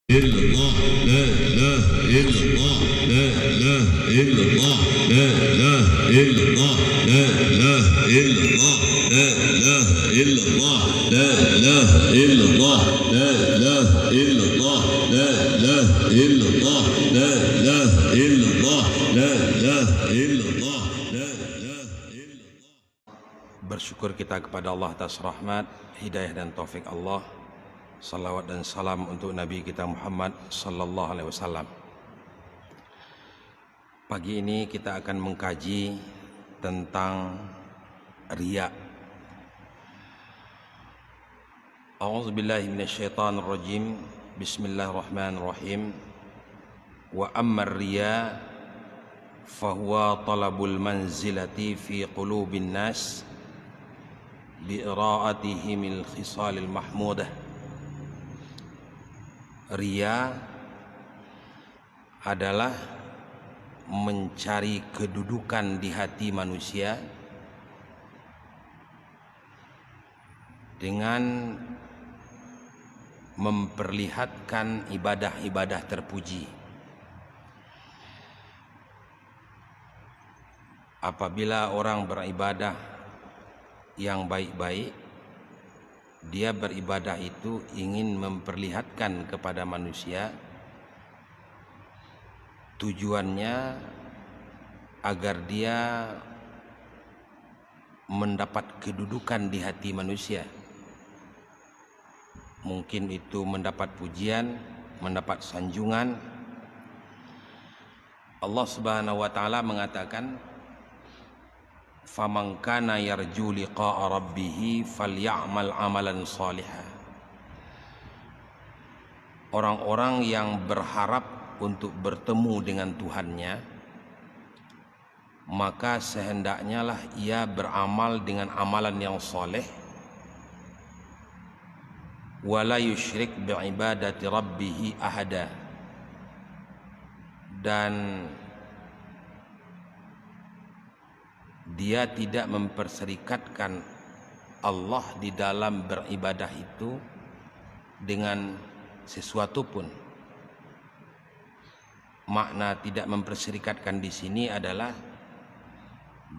إلا الله لا إله إلا الله لا إله إلا الله لا إله إلا الله لا إله إلا الله لا إله إلا الله لا إله إلا الله لا إله إلا الله لا إله إلا الله لا إله إلا الله لا إله إلا الله لا إله إلا الله. Bersyukur kita kepada Allah atas rahmat, hidayah dan taufik Allah. Salawat dan salam untuk Nabi kita Muhammad sallallahu alaihi wasallam. Pagi ini kita akan mengkaji tentang riya. A'udzubillahi minasyaitonir rajim. Bismillahirrahmanirrahim. Wa ammar riya fahuwa talabul manzilati fi qulubin nas bi ira'atihimil khisalil mahmudah. Riya adalah mencari kedudukan di hati manusia dengan memperlihatkan ibadah-ibadah terpuji. Apabila orang beribadah yang baik-baik, dia beribadah itu ingin memperlihatkan kepada manusia, tujuannya agar dia mendapat kedudukan di hati manusia. Mungkin itu mendapat pujian, mendapat sanjungan. Allah Subhanahu wa taala mengatakan, faman kana yarju liqa'a rabbih falyamal amalan shalihan. Orang-orang yang berharap untuk bertemu dengan Tuhannya, maka sehendaknya lah ia beramal dengan amalan yang soleh, wala yusyrik bi'ibadati rabbih ahada, dan dia tidak memperserikatkan Allah di dalam beribadah itu dengan sesuatu pun. Makna tidak memperserikatkan di sini adalah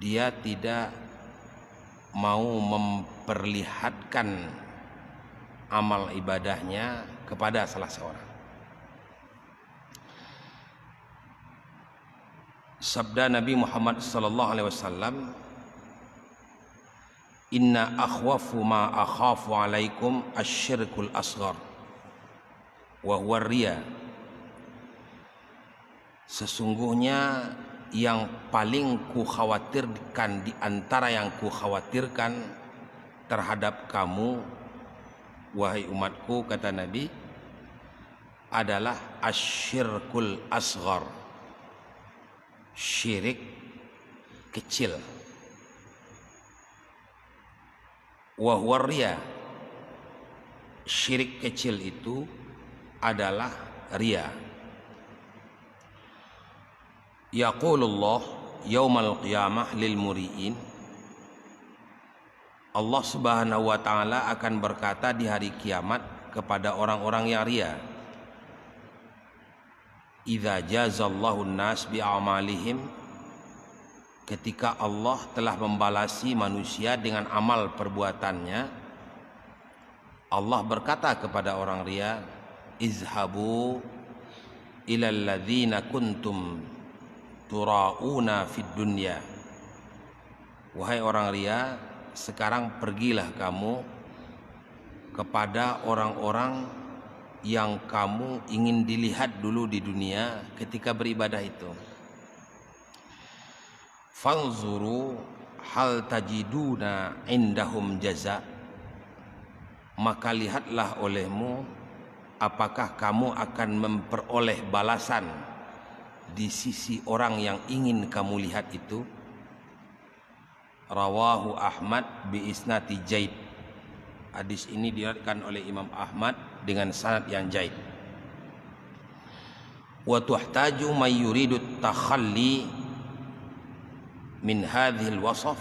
dia tidak mau memperlihatkan amal ibadahnya kepada salah seorang. Sabda Nabi Muhammad sallallahu alaihi wasallam, inna akhwafu ma akhafu alaikum asyirkul asghar wa huwa riya. Sesungguhnya yang paling ku khawatirkan di antara yang ku khawatirkan terhadap kamu wahai umatku, kata Nabi, adalah asyirkul asghar, syirik kecil. Wa huwa riya, syirik kecil itu adalah riya. Yaqulullah yaumal qiyamah lil muri'in, Allah Subhanahu wa taala akan berkata di hari kiamat kepada orang-orang yang riya, idza jazallahu an-nas bi a'malihim, ketika Allah telah membalasi manusia dengan amal perbuatannya, Allah berkata kepada orang riya, izhabu ilal ladzina kuntum turauna fid dunya. Wahai orang riya, sekarang pergilah kamu kepada orang-orang yang kamu ingin dilihat dulu di dunia ketika beribadah itu. Fanzuru hal tajiduna indahum jaza, maka lihatlah olehmu apakah kamu akan memperoleh balasan di sisi orang yang ingin kamu lihat itu. Rawahu Ahmad bi isnati jaid. Hadis ini diriwayatkan oleh Imam Ahmad dengan sanad yang jaid. Wa tuhtaju may yuridu takhalli min hadhil wasaf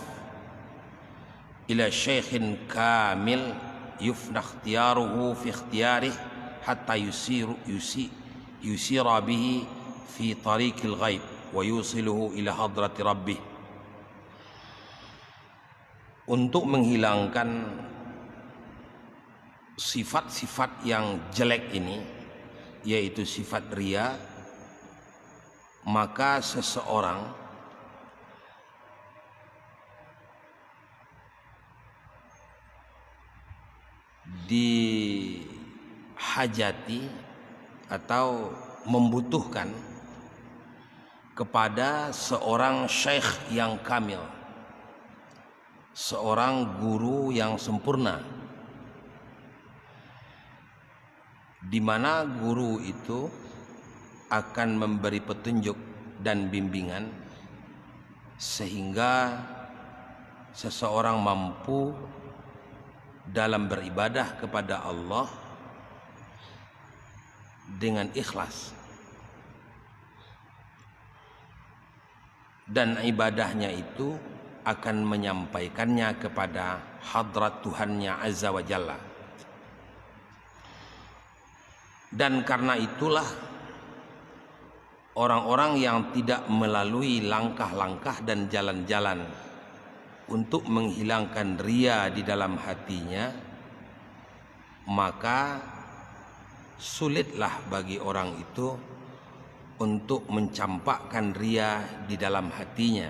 ila syaikhin kamil yufna ikhtiyaruhu fi ikhtiyarih hatta yusira bihi fi tariqil ghaib wa yusiluhu ila hadrati rabbih, untuk menghilangkan sifat-sifat yang jelek ini, yaitu sifat riya. Maka seseorang dihajati atau membutuhkan kepada seorang syekh yang kamil, seorang guru yang sempurna, di mana guru itu akan memberi petunjuk dan bimbingan sehingga seseorang mampu dalam beribadah kepada Allah dengan ikhlas, dan ibadahnya itu akan menyampaikannya kepada hadrat Tuhannya Azza wa Jalla. Dan karena itulah orang-orang yang tidak melalui langkah-langkah dan jalan-jalan untuk menghilangkan riya di dalam hatinya, maka sulitlah bagi orang itu untuk mencampakkan riya di dalam hatinya,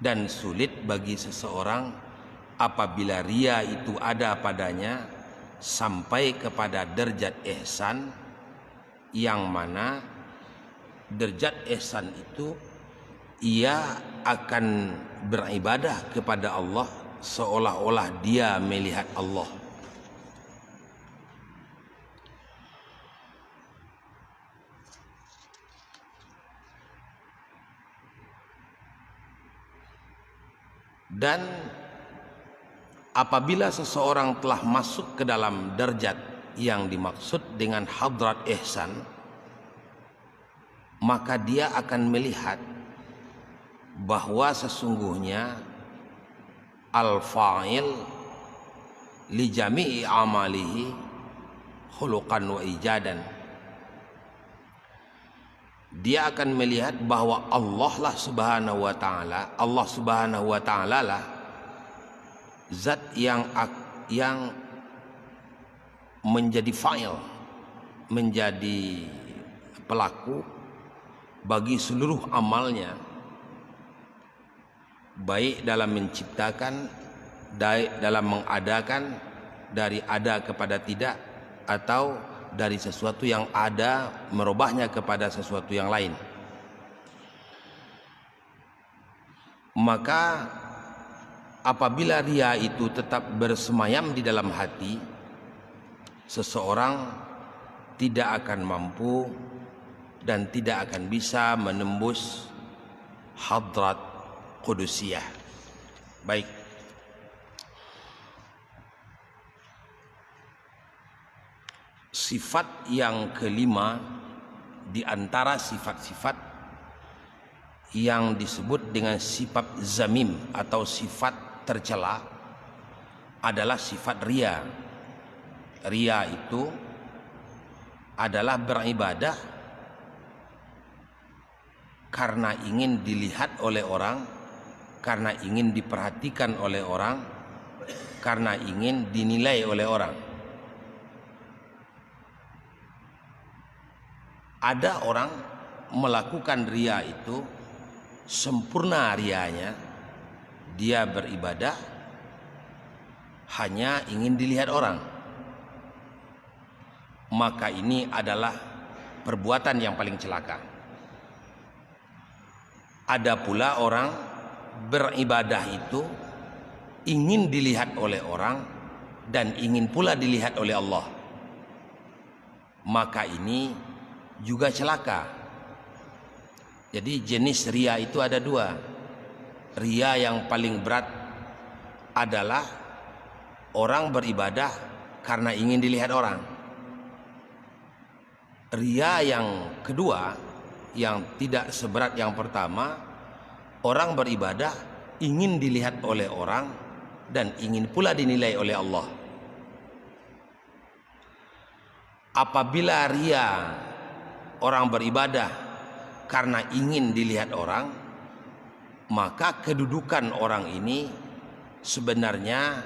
dan sulit bagi seseorang apabila riya itu ada padanya sampai kepada derajat ihsan, yang mana derajat ihsan itu ia akan beribadah kepada Allah seolah-olah dia melihat Allah. Dan apabila seseorang telah masuk ke dalam derajat yang dimaksud dengan hadrat ihsan, maka dia akan melihat bahwa sesungguhnya al-fa'il li jami'i amalihi khuluqan wa ijadan. Dia akan melihat bahwa Allah lah subhanahu wa ta'ala, Allah subhanahu wa ta'ala lah zat yang menjadi fa'il, menjadi pelaku bagi seluruh amalnya, baik dalam menciptakan, dalam mengadakan, dari ada kepada tidak, atau dari sesuatu yang ada merubahnya kepada sesuatu yang lain. Maka apabila riya itu tetap bersemayam di dalam hati, seseorang tidak akan mampu dan tidak akan bisa menembus hadrat qudusiyah. Baik, sifat yang kelima di antara sifat-sifat yang disebut dengan sifat zamim atau sifat tercela adalah sifat riya. Riya itu adalah beribadah karena ingin dilihat oleh orang, karena ingin diperhatikan oleh orang, karena ingin dinilai oleh orang. Ada orang melakukan riya itu sempurna riyanya, dia beribadah hanya ingin dilihat orang, maka ini adalah perbuatan yang paling celaka. Ada pula orang beribadah itu ingin dilihat oleh orang dan ingin pula dilihat oleh Allah, maka ini juga celaka. Jadi jenis riya itu ada dua. Riya yang paling berat adalah orang beribadah karena ingin dilihat orang. Riya yang kedua, yang tidak seberat yang pertama, orang beribadah ingin dilihat oleh orang dan ingin pula dinilai oleh Allah. Apabila ria, orang beribadah karena ingin dilihat orang, maka kedudukan orang ini sebenarnya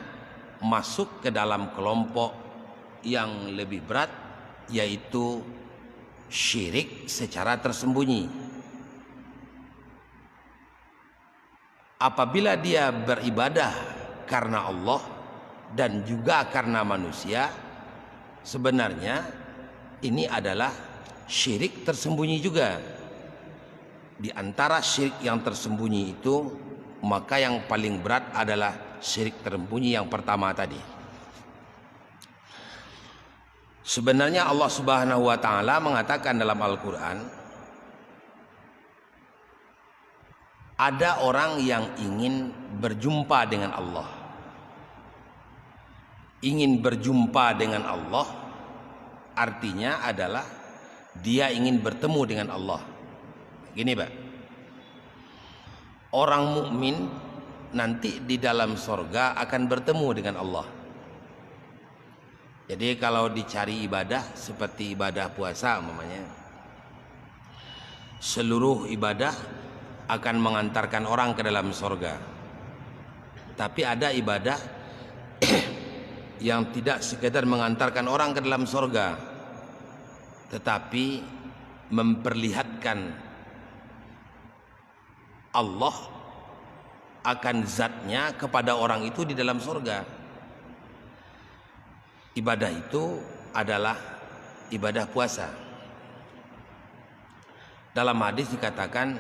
masuk ke dalam kelompok yang lebih berat, yaitu syirik secara tersembunyi. Apabila dia beribadah karena Allah dan juga karena manusia, sebenarnya ini adalah syirik tersembunyi juga. Di antara syirik yang tersembunyi itu, maka yang paling berat adalah syirik tersembunyi yang pertama tadi. Sebenarnya Allah Subhanahu wa taala mengatakan dalam Al-Qur'an, ada orang yang ingin berjumpa dengan Allah. Ingin berjumpa dengan Allah artinya adalah dia ingin bertemu dengan Allah. Gini, Pak. Orang mukmin nanti di dalam sorga akan bertemu dengan Allah. Jadi kalau dicari ibadah seperti ibadah puasa umpamanya, seluruh ibadah akan mengantarkan orang ke dalam sorga. Tapi ada ibadah yang tidak sekedar mengantarkan orang ke dalam sorga, tetapi memperlihatkan Allah akan zatnya kepada orang itu di dalam sorga. Ibadah itu adalah ibadah puasa. Dalam hadis dikatakan,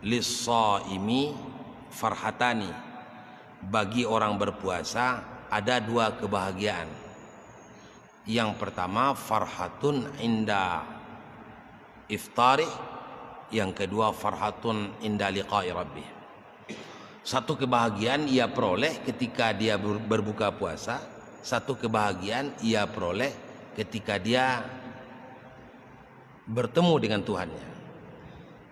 lis-shaimi farhatani, bagi orang berpuasa ada dua kebahagiaan. Yang pertama farhatun inda iftarih, yang kedua farhatun inda liqa'i rabbih. Satu kebahagiaan ia peroleh ketika dia berbuka puasa, satu kebahagiaan ia peroleh ketika dia bertemu dengan Tuhannya.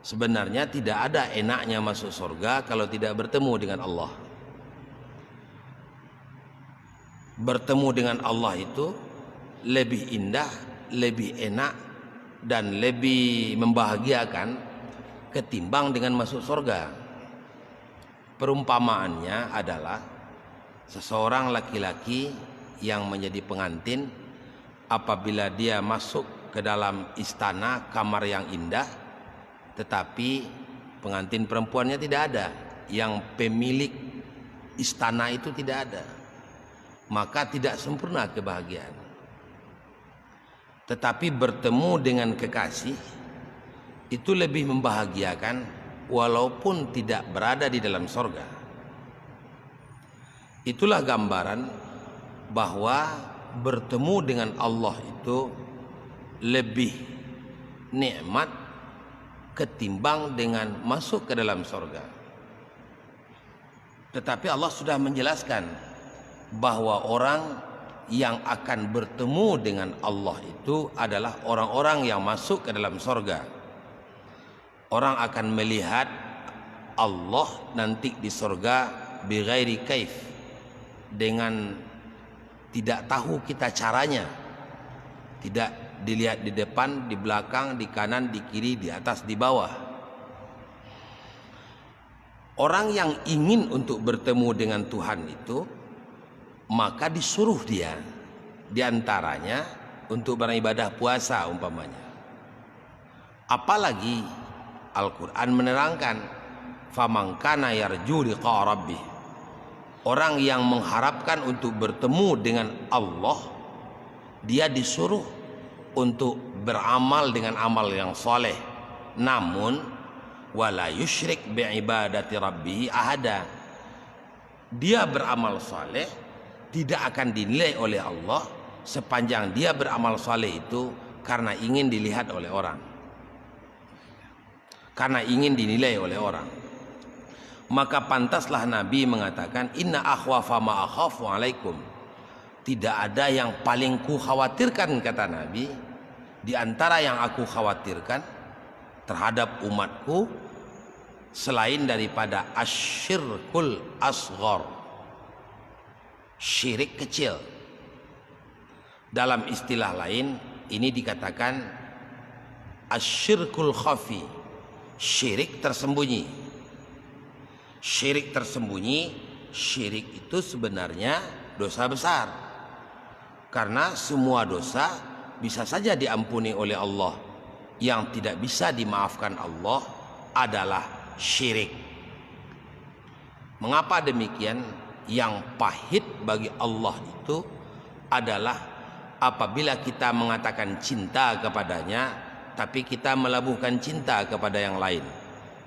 Sebenarnya tidak ada enaknya masuk surga kalau tidak bertemu dengan Allah. Bertemu dengan Allah itu lebih indah, lebih enak, dan lebih membahagiakan ketimbang dengan masuk surga. Perumpamaannya adalah seseorang laki-laki yang menjadi pengantin, apabila dia masuk ke dalam istana kamar yang indah, tetapi pengantin perempuannya tidak ada, yang pemilik istana itu tidak ada, maka tidak sempurna kebahagiaan. Tetapi bertemu dengan kekasih itu lebih membahagiakan walaupun tidak berada di dalam sorga. Itulah gambaran bahwa bertemu dengan Allah itu lebih nikmat ketimbang dengan masuk ke dalam sorga. Tetapi Allah sudah menjelaskan bahwa orang yang akan bertemu dengan Allah itu adalah orang-orang yang masuk ke dalam sorga. Orang akan melihat Allah nanti di sorga bighairi kaif, dengan tidak tahu kita caranya, tidak dilihat di depan, di belakang, di kanan, di kiri, di atas, di bawah. Orang yang ingin untuk bertemu dengan Tuhan itu, maka disuruh dia diantaranya untuk beribadah puasa umpamanya. Apalagi Al-Quran menerangkan, faman kana yarju liqa rabbih, orang yang mengharapkan untuk bertemu dengan Allah, dia disuruh untuk beramal dengan amal yang soleh, namun wala yusyrik bi'ibadati rabbih ahada. Dia beramal soleh tidak akan dinilai oleh Allah sepanjang dia beramal soleh itu karena ingin dilihat oleh orang, karena ingin dinilai oleh orang. Maka pantaslah Nabi mengatakan, inna akhwafa ma akhafu alaikum, tidak ada yang paling ku khawatirkan, kata Nabi, di antara yang aku khawatirkan terhadap umatku selain daripada asyirkul asghar, syirik kecil. Dalam istilah lain ini dikatakan asyirkul khafi, syirik tersembunyi. Syirik tersembunyi, syirik itu sebenarnya dosa besar. Karena semua dosa bisa saja diampuni oleh Allah. Yang tidak bisa dimaafkan Allah adalah syirik. Mengapa demikian? Yang pahit bagi Allah itu adalah apabila kita mengatakan cinta kepadanya, tapi kita melabuhkan cinta kepada yang lain.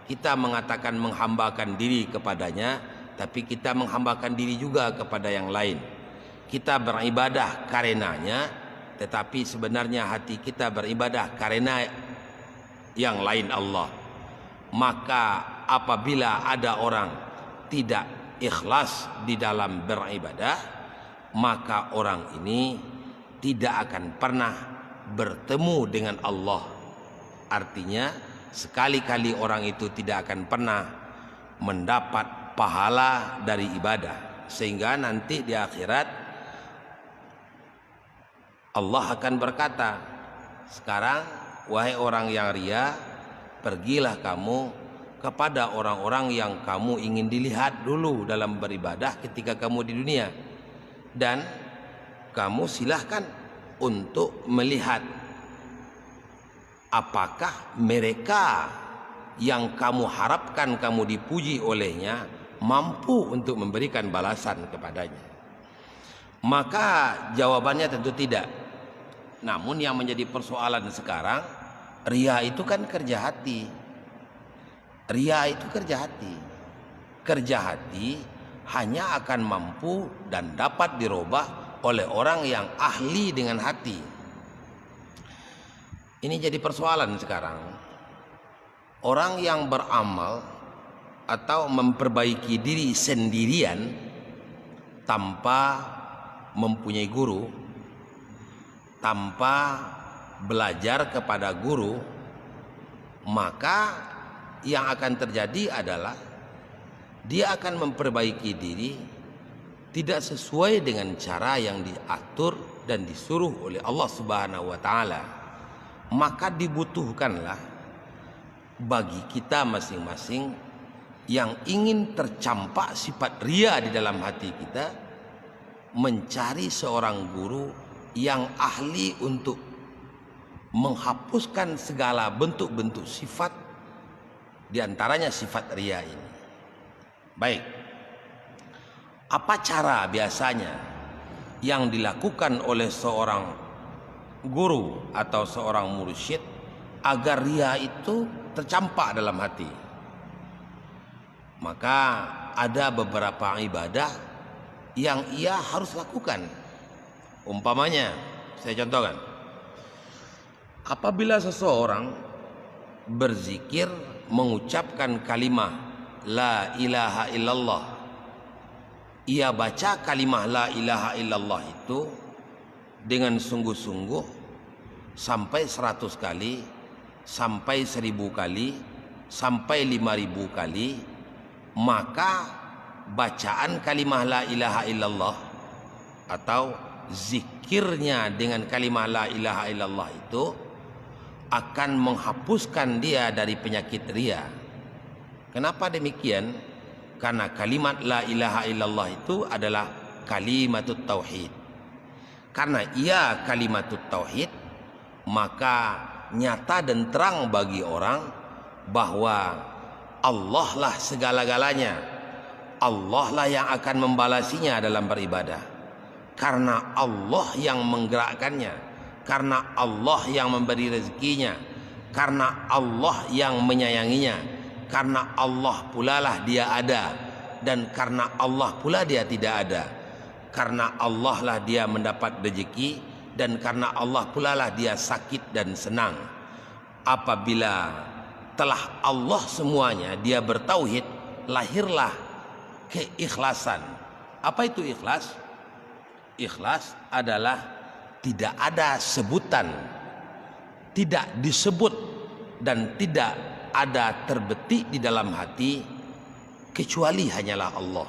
Kita mengatakan menghambakan diri kepadanya, tapi kita menghambakan diri juga kepada yang lain. Kita beribadah karenanya, tetapi sebenarnya hati kita beribadah karena yang lain Allah. Maka apabila ada orang tidak ikhlas di dalam beribadah, maka orang ini tidak akan pernah bertemu dengan Allah. Artinya sekali-kali orang itu tidak akan pernah mendapat pahala dari ibadah, sehingga nanti di akhirat Allah akan berkata, sekarang wahai orang yang ria, pergilah kamu kepada orang-orang yang kamu ingin dilihat dulu dalam beribadah ketika kamu di dunia, dan kamu silahkan untuk melihat apakah mereka yang kamu harapkan kamu dipuji olehnya mampu untuk memberikan balasan kepadanya. Maka jawabannya tentu tidak. Namun yang menjadi persoalan sekarang, ria itu kan kerja hati. Ria itu kerja hati. Kerja hati hanya akan mampu dan dapat dirubah oleh orang yang ahli dengan hati. Ini jadi persoalan sekarang. Orang yang beramal atau memperbaiki diri sendirian tanpa mempunyai guru, tanpa belajar kepada guru, maka yang akan terjadi adalah dia akan memperbaiki diri tidak sesuai dengan cara yang diatur dan disuruh oleh Allah Subhanahu wa taala. Maka dibutuhkanlah bagi kita masing-masing yang ingin tercampak sifat ria di dalam hati kita, mencari seorang guru yang ahli untuk menghapuskan segala bentuk-bentuk sifat, diantaranya sifat ria ini. Baik, apa cara biasanya yang dilakukan oleh seorang guru atau seorang mursyid agar ria itu tercampak dalam hati? Maka ada beberapa ibadah yang ia harus lakukan. Umpamanya, saya contohkan, apabila seseorang berzikir mengucapkan kalimah la ilaha illallah, ia baca kalimah la ilaha illallah itu dengan sungguh-sungguh sampai 100 kali, sampai 1000 kali, sampai 5000 kali, maka bacaan kalimah la ilaha illallah atau zikirnya dengan kalimah la ilaha illallah itu akan menghapuskan dia dari penyakit ria. Kenapa demikian? Karena kalimat la ilaha illallah itu adalah kalimatut tauhid. Karena ia kalimatut tauhid, maka nyata dan terang bagi orang bahwa Allah lah segala-galanya. Allah lah yang akan membalasinya dalam beribadah. Karena Allah yang menggerakkannya, karena Allah yang memberi rezekinya, karena Allah yang menyayanginya, karena Allah pula lah dia ada, dan karena Allah pula dia tidak ada. Karena Allah lah dia mendapat rezeki, dan karena Allah pula lah dia sakit dan senang. Apabila telah Allah semuanya dia bertauhid, lahirlah keikhlasan. Apa itu ikhlas? Ikhlas adalah tidak ada sebutan, tidak disebut dan tidak ada terbetik di dalam hati kecuali hanyalah Allah.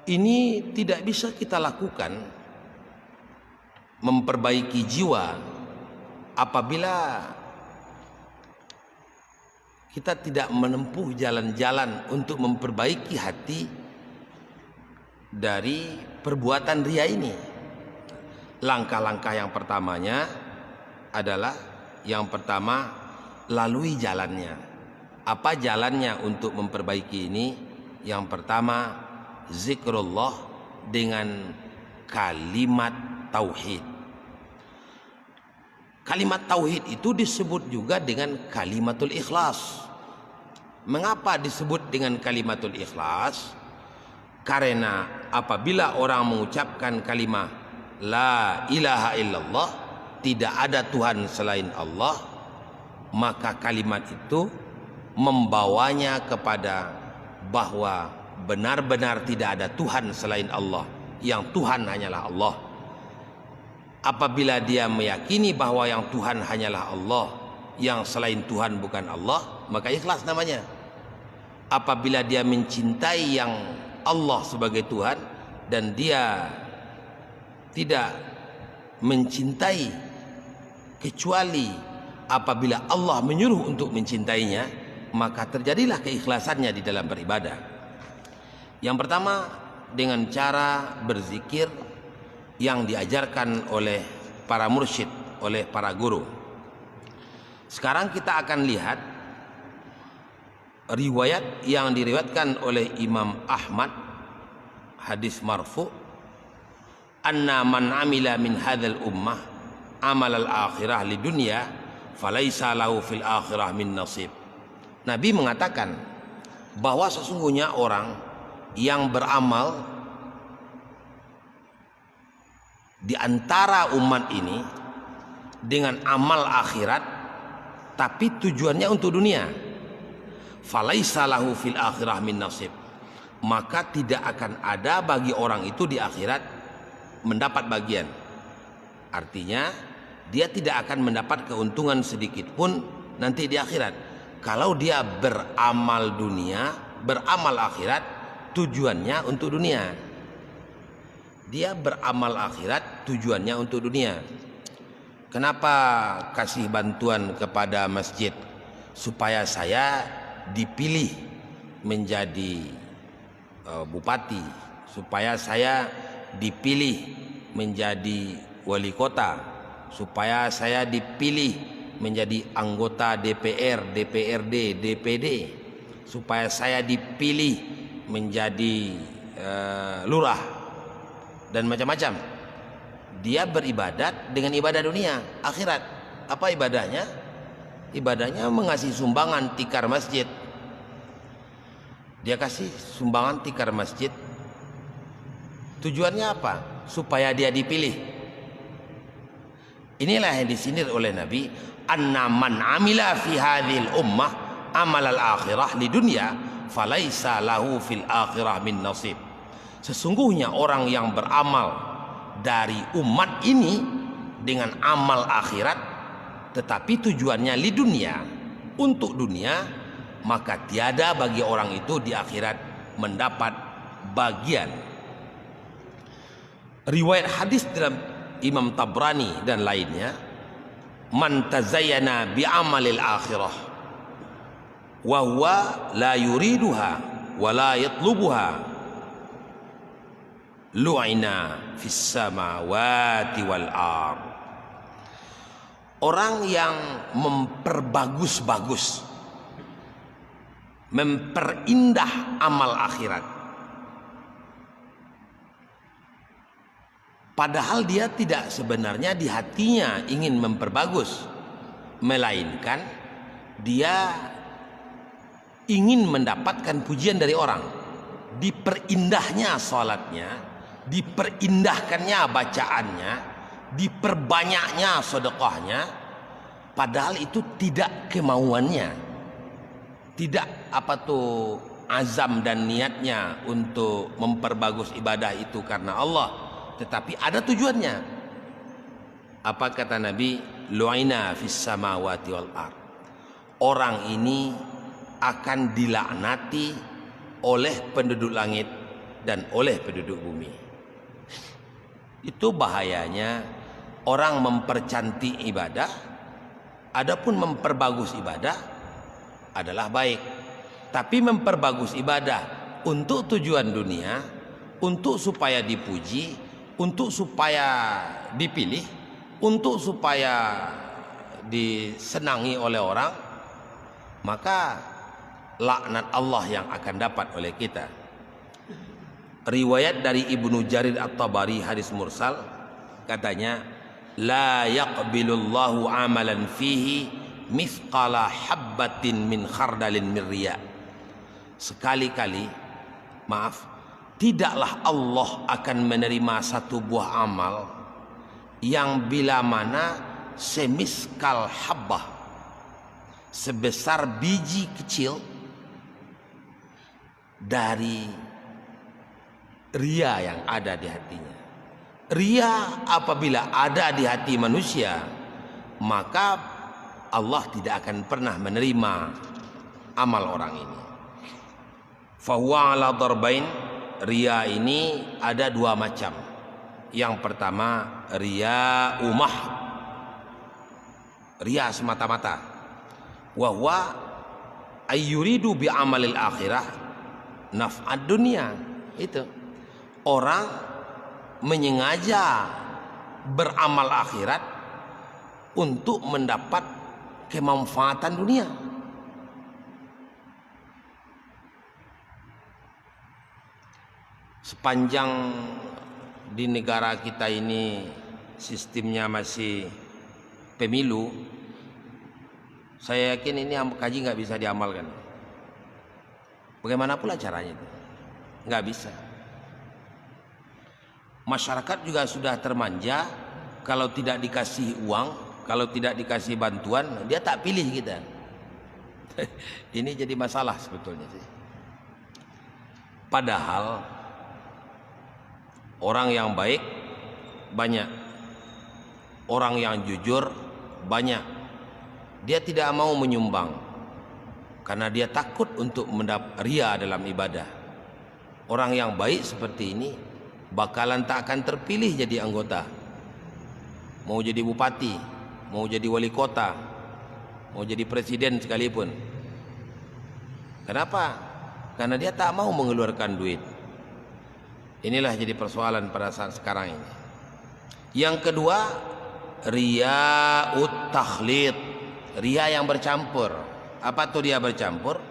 Ini tidak bisa kita lakukan, memperbaiki jiwa, apabila kita tidak menempuh jalan-jalan untuk memperbaiki hati dari perbuatan ria ini. Langkah-langkah yang pertamanya adalah, yang pertama, lalui jalannya. Apa jalannya untuk memperbaiki ini? Yang pertama, zikrullah dengan kalimat tauhid. Kalimat tauhid itu disebut juga dengan kalimatul ikhlas. Mengapa disebut dengan kalimatul ikhlas? Karena apabila orang mengucapkan kalimat la ilaha illallah, tidak ada Tuhan selain Allah, maka kalimat itu membawanya kepada bahwa benar-benar tidak ada Tuhan selain Allah, yang Tuhan hanyalah Allah. Apabila dia meyakini bahwa yang Tuhan hanyalah Allah, yang selain Tuhan bukan Allah, maka ikhlas namanya. Apabila dia mencintai yang Allah sebagai Tuhan dan dia tidak mencintai kecuali apabila Allah menyuruh untuk mencintainya, maka terjadilah keikhlasannya di dalam beribadah. Yang pertama, dengan cara berzikir yang diajarkan oleh para mursyid, oleh para guru. Sekarang kita akan lihat riwayat yang diriwayatkan oleh Imam Ahmad, hadis marfu, anna man amila min hadzal ummah amal al-akhirah li dunya falaisa lahu fil akhirah min nasib. Nabi mengatakan bahwa sesungguhnya orang yang beramal di antara umat ini dengan amal akhirat tapi tujuannya untuk dunia, falaisa lahu fil akhirah min nasib, maka tidak akan ada bagi orang itu di akhirat mendapat bagian. Artinya dia tidak akan mendapat keuntungan sedikit pun nanti di akhirat. Kalau dia beramal dunia, beramal akhirat, tujuannya untuk dunia. Dia beramal akhirat, tujuannya untuk dunia. Kenapa kasih bantuan kepada masjid? Supaya saya dipilih menjadi bupati, supaya saya dipilih menjadi wali kota, supaya saya dipilih menjadi anggota DPR, DPRD, DPD, supaya saya dipilih menjadi lurah, dan macam-macam. Dia beribadat dengan ibadah dunia. Akhirat, apa ibadahnya? Ibadahnya mengasih sumbangan tikar masjid. Dia kasih sumbangan tikar masjid. Tujuannya apa? Supaya dia dipilih. Inilah yang disindir oleh Nabi, anna man amila fi hadhil ummah amal al-akhirah li dunya falaisa lahu fil akhirah min nasib. Sesungguhnya orang yang beramal dari umat ini dengan amal akhirat tetapi tujuannya li dunia, untuk dunia, maka tiada bagi orang itu di akhirat mendapat bagian. Riwayat hadis dalam Imam Tabrani dan lainnya, man tazayyana bi amalil akhirah wa huwa la yuriduha wa la yatlubuha lu'ina fis samawati wal ard. Orang yang memperbagus-bagus, memperindah amal akhirat, padahal dia tidak sebenarnya di hatinya ingin memperbagus, melainkan dia ingin mendapatkan pujian dari orang. Diperindahnya salatnya, diperindah-kannya bacaannya, diperbanyaknya sedekahnya, padahal itu tidak kemauannya, tidak azam dan niatnya untuk memperbagus ibadah itu karena Allah, tetapi ada tujuannya. Apa kata Nabi? Lu'ina fis samawati wal ard. Orang ini akan dilaknati oleh penduduk langit dan oleh penduduk bumi. Itu bahayanya orang mempercantik ibadah, adapun memperbagus ibadah adalah baik. Tapi memperbagus ibadah untuk tujuan dunia, untuk supaya dipuji, untuk supaya dipilih, untuk supaya disenangi oleh orang, maka laknat Allah yang akan dapat oleh kita. Riwayat dari Ibnu Jarir At-Tabari, hadis mursal, katanya, la yaqbilullahu amalan fihi mithqala habbatin min khardalin min riya. Sekali-kali, maaf, tidaklah Allah akan menerima satu buah amal yang bila mana semiskal habbah, sebesar biji kecil dari ria yang ada di hatinya. Ria apabila ada di hati manusia, maka Allah tidak akan pernah menerima amal orang ini. Fahuwa ala darbain, ria ini ada dua macam. Yang pertama, ria umah, ria semata-mata. Wa huwa ayyuridu bi amalil akhirah naf'ad dunia. Itu orang menyengaja beramal akhirat untuk mendapat kemanfaatan dunia. Sepanjang di negara kita ini sistemnya masih pemilu, saya yakin ini kaji nggak bisa diamalkan. Bagaimana pula caranya itu? Nggak bisa. Masyarakat juga sudah termanja, kalau tidak dikasih uang, kalau tidak dikasih bantuan, dia tak pilih kita. Ini jadi masalah sebetulnya sih. Padahal orang yang baik banyak, orang yang jujur banyak. Dia tidak mau menyumbang karena dia takut untuk mendapat ria dalam ibadah. Orang yang baik seperti ini bakalan tak akan terpilih jadi anggota. Mau jadi bupati, mau jadi wali kota, mau jadi presiden sekalipun. Kenapa? Karena dia tak mau mengeluarkan duit. Inilah jadi persoalan pada saat sekarang ini. Yang kedua, riya'ut takhlid, ria yang bercampur. Apa tuh dia bercampur?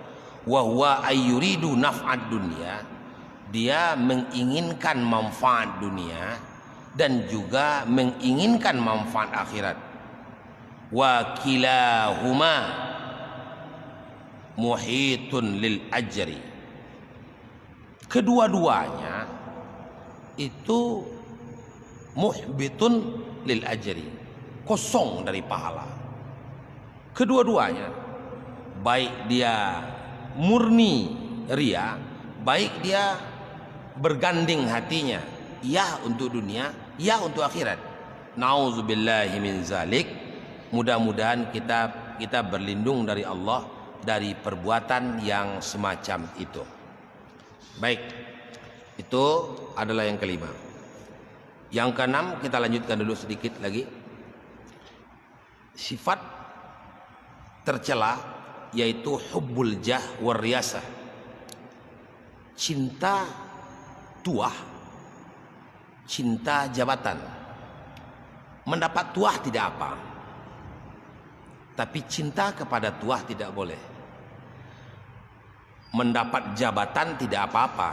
Wa huwa ayyuridu naf'ad dunya. Dia menginginkan manfaat dunia dan juga menginginkan manfaat akhirat. Wa kilahuma muhitun lil ajri. Kedua-duanya itu muhbitun lil ajri, kosong dari pahala. Kedua-duanya, baik dia murni ria, baik dia berganding hatinya, ya untuk dunia, ya untuk akhirat. Nauzubillahi min zalik. Mudah-mudahan kita berlindung dari Allah dari perbuatan yang semacam itu. Baik, itu adalah yang kelima. Yang keenam, kita lanjutkan dulu sedikit lagi. Sifat tercela yaitu hubbul jah war riyasah. Cinta tuah, cinta jabatan. Mendapat tuah tidak apa, tapi cinta kepada tuah tidak boleh. Mendapat jabatan tidak apa-apa,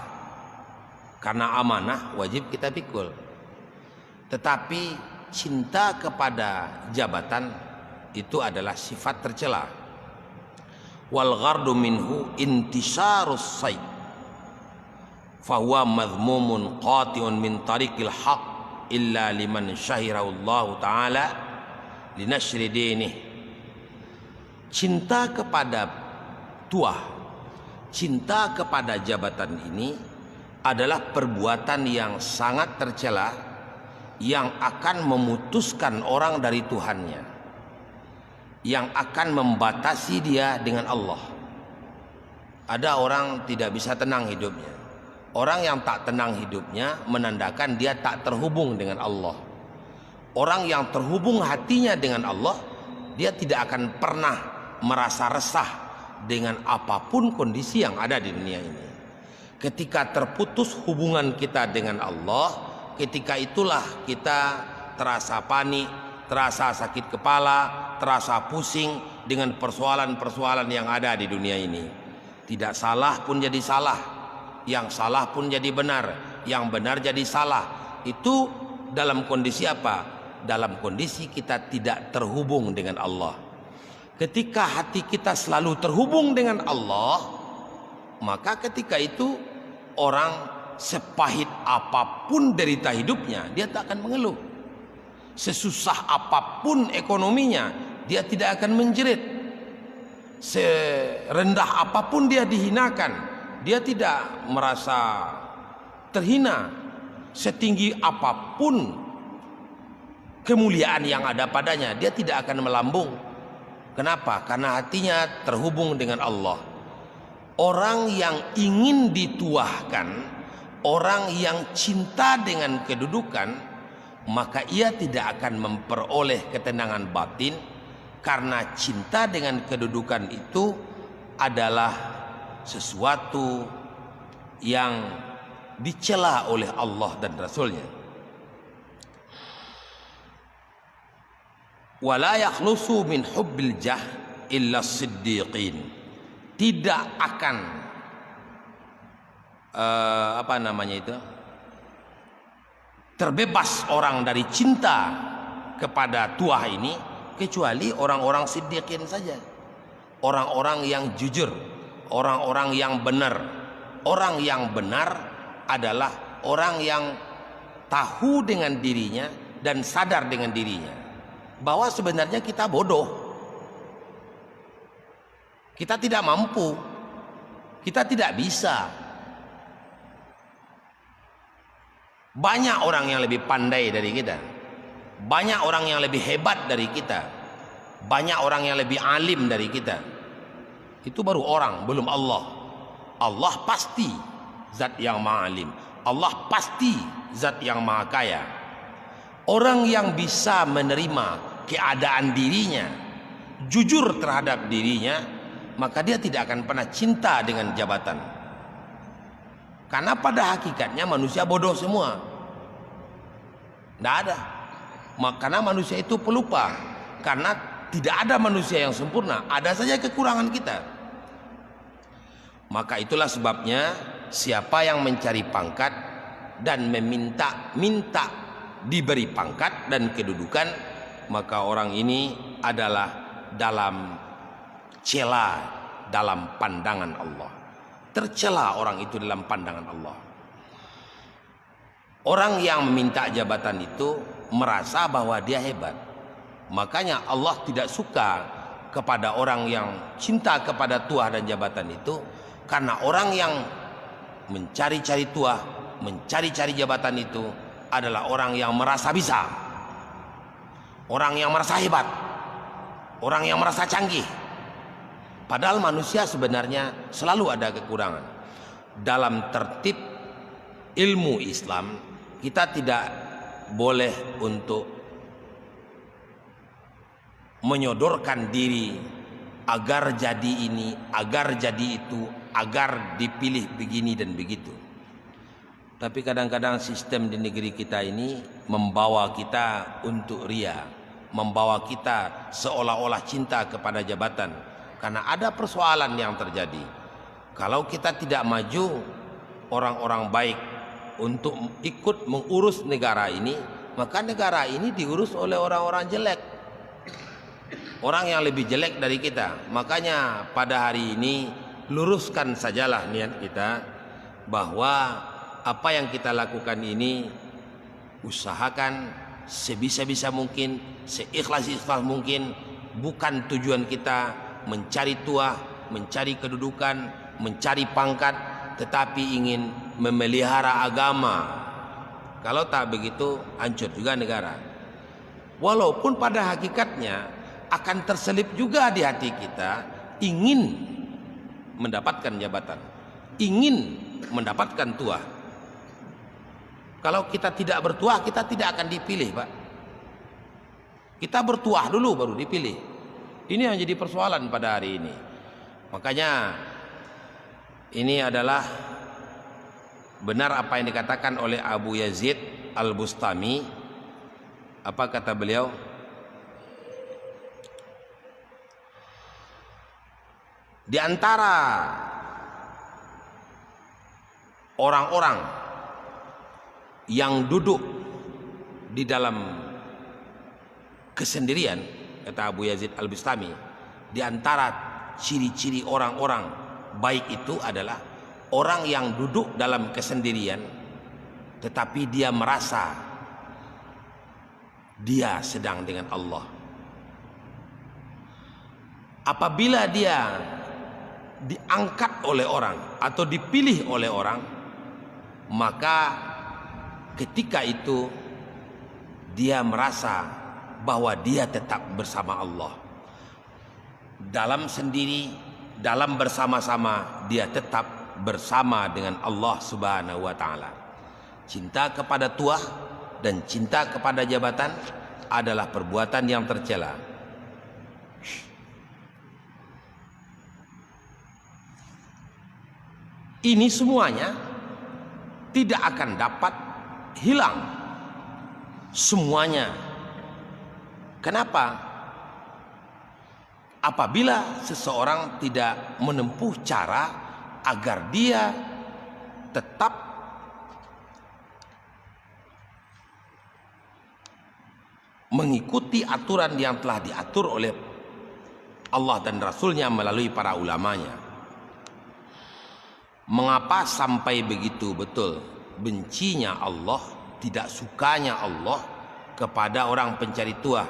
karena amanah wajib kita pikul. Tetapi cinta kepada jabatan itu adalah sifat tercela. Wal ghardu minhu intisarus sayd fahuwa madhmumun qati'un min tariqil haq illa liman syahirahullahu ta'ala linashri dinih. Cinta kepada tuah, cinta kepada jabatan ini adalah perbuatan yang sangat tercela, yang akan memutuskan orang dari Tuhannya, yang akan membatasi dia dengan Allah. Ada orang tidak bisa tenang hidupnya Orang yang tak tenang hidupnya menandakan dia tak terhubung dengan Allah. Orang yang terhubung hatinya dengan Allah, dia tidak akan pernah merasa resah dengan apapun kondisi yang ada di dunia ini. Ketika terputus hubungan kita dengan Allah, ketika itulah kita terasa panik, terasa sakit kepala, terasa pusing dengan persoalan-persoalan yang ada di dunia ini. Tidak salah pun jadi salah, yang salah pun jadi benar, yang benar jadi salah. Itu dalam kondisi apa? Dalam kondisi kita tidak terhubung dengan Allah. Ketika hati kita selalu terhubung dengan Allah, maka ketika itu orang sepahit apapun derita hidupnya, dia tak akan mengeluh. Sesusah apapun ekonominya, dia tidak akan menjerit. Serendah apapun dia dihinakan, dia tidak merasa terhina. Setinggi apapun kemuliaan yang ada padanya, dia tidak akan melambung. Kenapa? Karena hatinya terhubung dengan Allah. Orang yang ingin dituahkan, orang yang cinta dengan kedudukan, maka ia tidak akan memperoleh ketenangan batin, karena cinta dengan kedudukan itu adalah sesuatu yang dicela oleh Allah dan Rasulnya. Wala yakhlusu min hubbil jah illa siddiqin. Tidak akan terbebas orang dari cinta kepada tuah ini kecuali orang-orang siddiqin saja, orang-orang yang jujur, orang-orang yang benar. Orang yang benar adalah orang yang tahu dengan dirinya dan sadar dengan dirinya bahwa sebenarnya kita bodoh, kita tidak mampu, kita tidak bisa. Banyak orang yang lebih pandai dari kita, banyak orang yang lebih hebat dari kita, banyak orang yang lebih alim dari kita. Itu baru orang, belum Allah. Allah pasti zat yang maha alim, Allah pasti zat yang maha kaya. Orang yang bisa menerima keadaan dirinya, jujur terhadap dirinya, maka dia tidak akan pernah cinta dengan jabatan. Karena pada hakikatnya manusia bodoh semua. Tidak ada. Karena manusia itu pelupa. Karena tidak ada manusia yang sempurna, ada saja kekurangan kita. Maka itulah sebabnya siapa yang mencari pangkat dan minta diberi pangkat dan kedudukan, maka orang ini adalah dalam cela dalam pandangan Allah. Tercela orang itu dalam pandangan Allah. Orang yang meminta jabatan itu merasa bahwa dia hebat. Makanya Allah tidak suka kepada orang yang cinta kepada tuah dan jabatan itu, karena orang yang mencari-cari tuah, mencari-cari jabatan itu adalah orang yang merasa bisa, orang yang merasa hebat, orang yang merasa canggih. Padahal manusia sebenarnya selalu ada kekurangan. Dalam tertib ilmu Islam, kita tidak boleh untuk menyodorkan diri agar jadi ini, agar jadi itu, agar dipilih begini dan begitu. Tapi kadang-kadang sistem di negeri kita ini membawa kita untuk ria, membawa kita seolah-olah cinta kepada jabatan. Karena ada persoalan yang terjadi. Kalau kita tidak maju orang-orang baik untuk ikut mengurus negara ini, maka negara ini diurus oleh orang-orang jelek, orang yang lebih jelek dari kita. Makanya pada hari ini luruskan sajalah niat kita bahwa apa yang kita lakukan ini usahakan sebisa-bisa mungkin, seikhlas-ikhlas mungkin. Bukan tujuan kita mencari tuah, mencari kedudukan, mencari pangkat, tetapi ingin memelihara agama. Kalau tak begitu, hancur juga negara. Walaupun pada hakikatnya akan terselip juga di hati kita ingin mendapatkan jabatan, ingin mendapatkan tuah. Kalau kita tidak bertuah, kita tidak akan dipilih, Pak. Kita bertuah dulu baru dipilih. Ini yang jadi persoalan pada hari ini. Makanya ini adalah benar apa yang dikatakan oleh Abu Yazid Al-Bustami. Apa kata beliau? Di antara orang-orang yang duduk di dalam kesendirian, kata Abu Yazid Al-Bustami, di antara ciri-ciri orang-orang baik itu adalah orang yang duduk dalam kesendirian tetapi dia merasa dia sedang dengan Allah. Apabila dia diangkat oleh orang atau dipilih oleh orang, maka ketika itu dia merasa bahwa dia tetap bersama Allah. Dalam sendiri, dalam bersama-sama, dia tetap bersama dengan Allah Subhanahu wa Ta'ala. Cinta kepada tuah dan cinta kepada jabatan adalah perbuatan yang tercela. Ini semuanya tidak akan dapat hilang. Semuanya. Kenapa? Apabila seseorang tidak menempuh cara agar dia tetap mengikuti aturan yang telah diatur oleh Allah dan Rasulnya melalui para ulamanya. Mengapa sampai begitu betul bencinya Allah, tidak sukanya Allah kepada orang pencari tuah?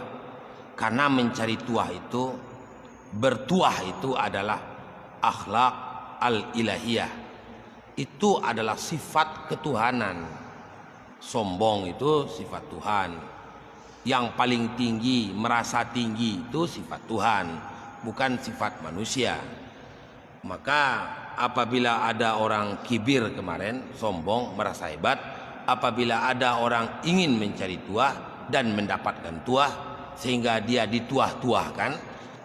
Karena mencari tuah itu, bertuah itu adalah akhlak al-ilahiyah. Itu adalah sifat ketuhanan. Sombong itu sifat Tuhan. Yang paling tinggi, merasa tinggi itu sifat Tuhan, bukan sifat manusia. Maka apabila ada orang kibir kemarin, sombong, merasa hebat, apabila ada orang ingin mencari tuah dan mendapatkan tuah, sehingga dia dituah-tuahkan,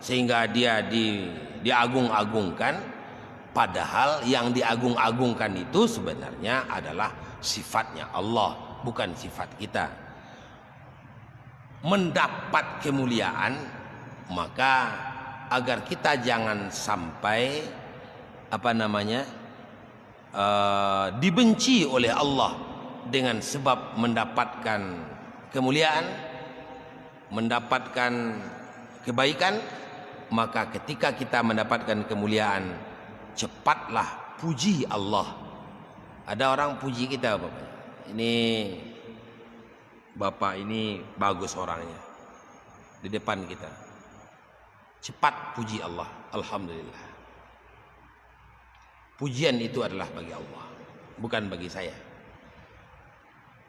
sehingga dia diagung-agungkan, padahal yang diagung-agungkan itu sebenarnya adalah sifatnya Allah, bukan sifat kita. Mendapat kemuliaan, maka agar kita jangan sampai dibenci oleh Allah dengan sebab mendapatkan kemuliaan, mendapatkan kebaikan, maka ketika kita mendapatkan kemuliaan, cepatlah puji Allah. Ada orang puji kita, Bapak, ini Bapak ini bagus orangnya, di depan kita, cepat puji Allah. Alhamdulillah. Pujian itu adalah bagi Allah, bukan bagi saya.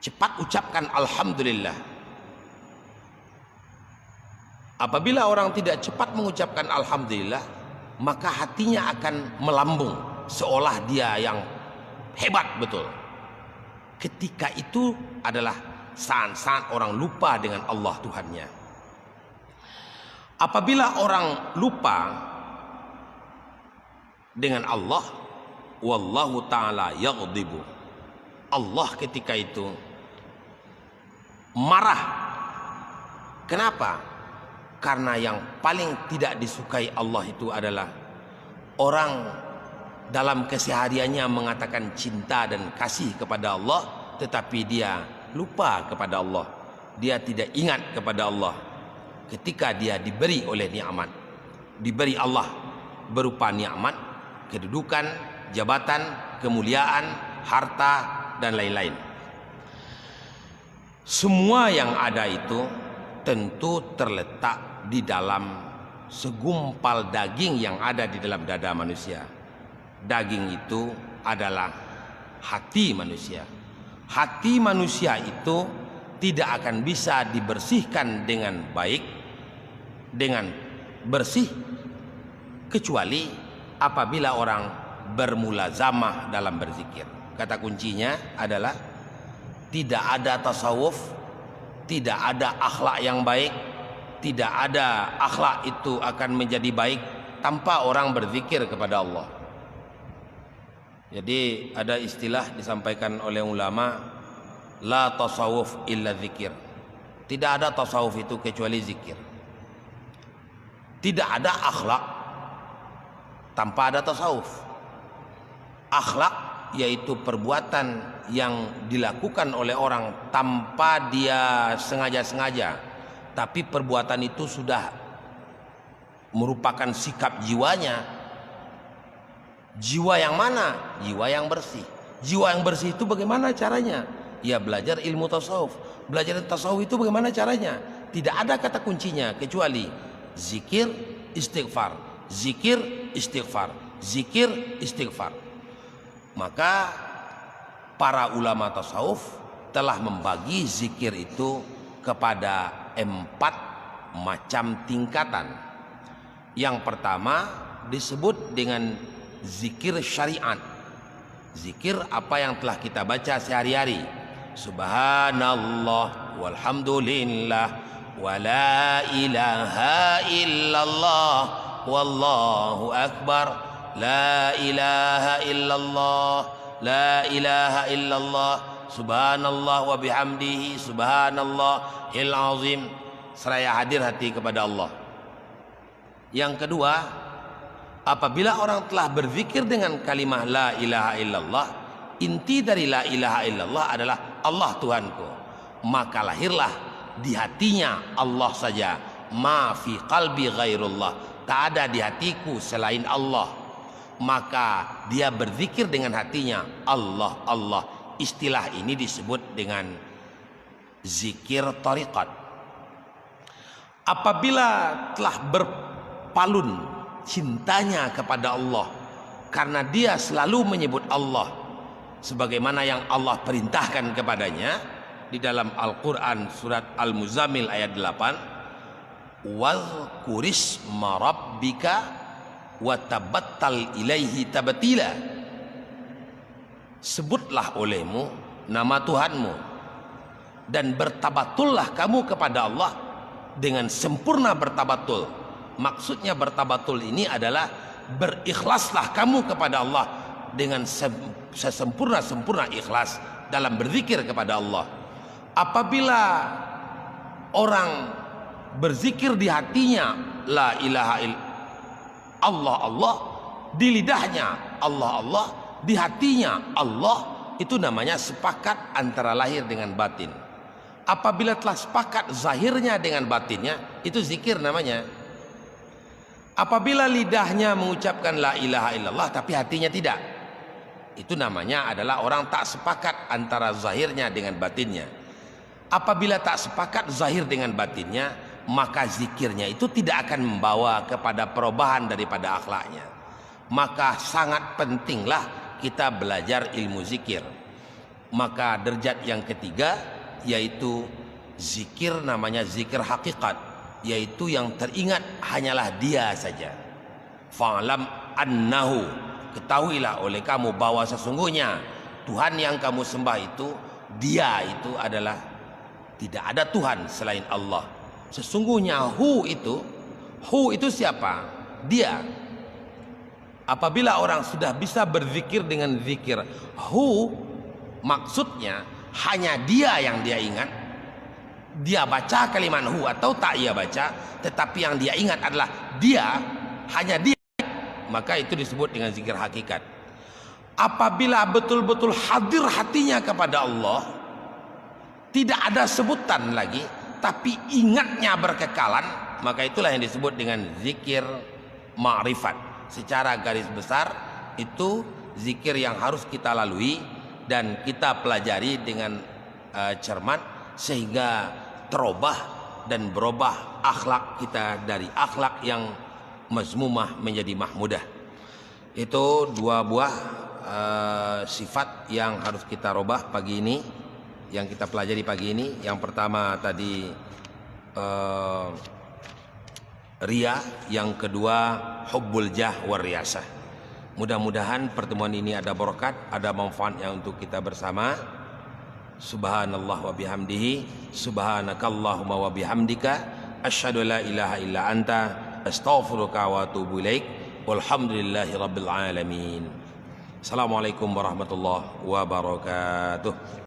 Cepat ucapkan alhamdulillah. Apabila orang tidak cepat mengucapkan alhamdulillah, maka hatinya akan melambung seolah dia yang hebat betul. Ketika itu adalah saat-saat orang lupa dengan Allah Tuhannya. Apabila orang lupa dengan Allah, wallahu ta'ala yaghdibu, Allah ketika itu marah. Kenapa? Karena yang paling tidak disukai Allah itu adalah orang dalam kesehariannya mengatakan cinta dan kasih kepada Allah, tetapi dia lupa kepada Allah. Dia tidak ingat kepada Allah ketika dia diberi oleh nikmat, diberi Allah berupa nikmat, kedudukan, jabatan, kemuliaan, harta, dan lain-lain. Semua yang ada itu tentu terletak di dalam segumpal daging yang ada di dalam dada manusia. Daging itu adalah hati manusia. Hati manusia itu tidak akan bisa dibersihkan dengan baik, dengan bersih, kecuali apabila orang bermulazamah dalam berzikir. Kata kuncinya adalah tidak ada tasawuf, tidak ada akhlak yang baik, tidak ada akhlak itu akan menjadi baik tanpa orang berzikir kepada Allah. Jadi ada istilah disampaikan oleh ulama, la tasawuf illa zikir. Tidak ada tasawuf itu kecuali zikir. Tidak ada akhlak tanpa ada tasawuf. Akhlak yaitu perbuatan yang dilakukan oleh orang tanpa dia sengaja-sengaja, tapi perbuatan itu sudah merupakan sikap jiwanya. Jiwa yang mana? Jiwa yang bersih. Jiwa yang bersih itu bagaimana caranya? Ya belajar ilmu tasawuf. Belajar tasawuf itu bagaimana caranya? Tidak ada kata kuncinya kecuali zikir, istighfar, zikir, istighfar, zikir, istighfar. Maka para ulama tasawuf telah membagi zikir itu kepada 4 macam tingkatan. Yang pertama disebut dengan zikir syariat. Zikir apa yang telah kita baca sehari-hari. Subhanallah walhamdulillah wa la ilaha illallah wallahu akbar. La ilaha illallah, la ilaha illallah, subhanallah wa bihamdihi, subhanallahil azim. Seraya hadir hati kepada Allah. Yang kedua, apabila orang telah berzikir dengan kalimah la ilaha illallah, inti dari la ilaha illallah adalah Allah Tuhanku, maka lahirlah di hatinya Allah saja. Ma fi qalbi ghairullah, tak ada di hatiku selain Allah. Maka dia berzikir dengan hatinya Allah, Allah. Istilah ini disebut dengan zikir tariqat. Apabila telah berpalun cintanya kepada Allah karena dia selalu menyebut Allah sebagaimana yang Allah perintahkan kepadanya di dalam Al-Quran surat Al-Muzammil ayat 8, wazkurisma rabbika wa tabattal ilaihi tabatila. Sebutlah olehmu nama Tuhanmu dan bertabatullah kamu kepada Allah dengan sempurna bertabatul. Maksudnya bertabatul ini adalah berikhlaslah kamu kepada Allah dengan sesempurna-sempurna ikhlas dalam berzikir kepada Allah. Apabila orang berzikir di hatinya la ilaha illallah Allah Allah, di lidahnya Allah Allah, di hatinya Allah, itu namanya sepakat antara lahir dengan batin. Apabila telah sepakat zahirnya dengan batinnya, itu zikir namanya. Apabila lidahnya mengucapkan la ilaha illallah tapi hatinya tidak, itu namanya adalah orang tak sepakat antara zahirnya dengan batinnya. Apabila tak sepakat zahir dengan batinnya, maka zikirnya itu tidak akan membawa kepada perubahan daripada akhlaknya. Maka sangat pentinglah kita belajar ilmu zikir. Maka derajat yang ketiga yaitu zikir, namanya zikir hakikat, yaitu yang teringat hanyalah dia saja. Fa'lam annahu, ketahuilah oleh kamu bahwa sesungguhnya Tuhan yang kamu sembah itu, dia itu adalah tidak ada Tuhan selain Allah. Sesungguhnya hu itu siapa? Dia. Apabila orang sudah bisa berzikir dengan zikir hu, maksudnya hanya dia yang dia ingat. Dia baca kalimat hu atau tak ia baca, tetapi yang dia ingat adalah dia, hanya dia, maka itu disebut dengan zikir hakikat. Apabila betul-betul hadir hatinya kepada Allah, tidak ada sebutan lagi, tapi ingatnya berkekalan, maka itulah yang disebut dengan zikir ma'rifat. Secara garis besar itu zikir yang harus kita lalui dan kita pelajari dengan cermat sehingga terubah dan berubah akhlak kita dari akhlak yang mazmumah menjadi mahmudah. Itu 2 buah sifat yang harus kita rubah pagi ini, yang kita pelajari pagi ini. Yang pertama tadi riya, yang kedua hubbul jah war riyasah. Mudah-mudahan pertemuan ini ada berkat, ada manfaatnya untuk kita bersama. Subhanallah wa bihamdihi, subhanakallahumma wa bihamdika, asyhadu la ilaha illa anta, astaghfiruka wa atubu ilaik. Walhamdulillahi rabbil alamin. Assalamualaikum warahmatullahi wabarakatuh.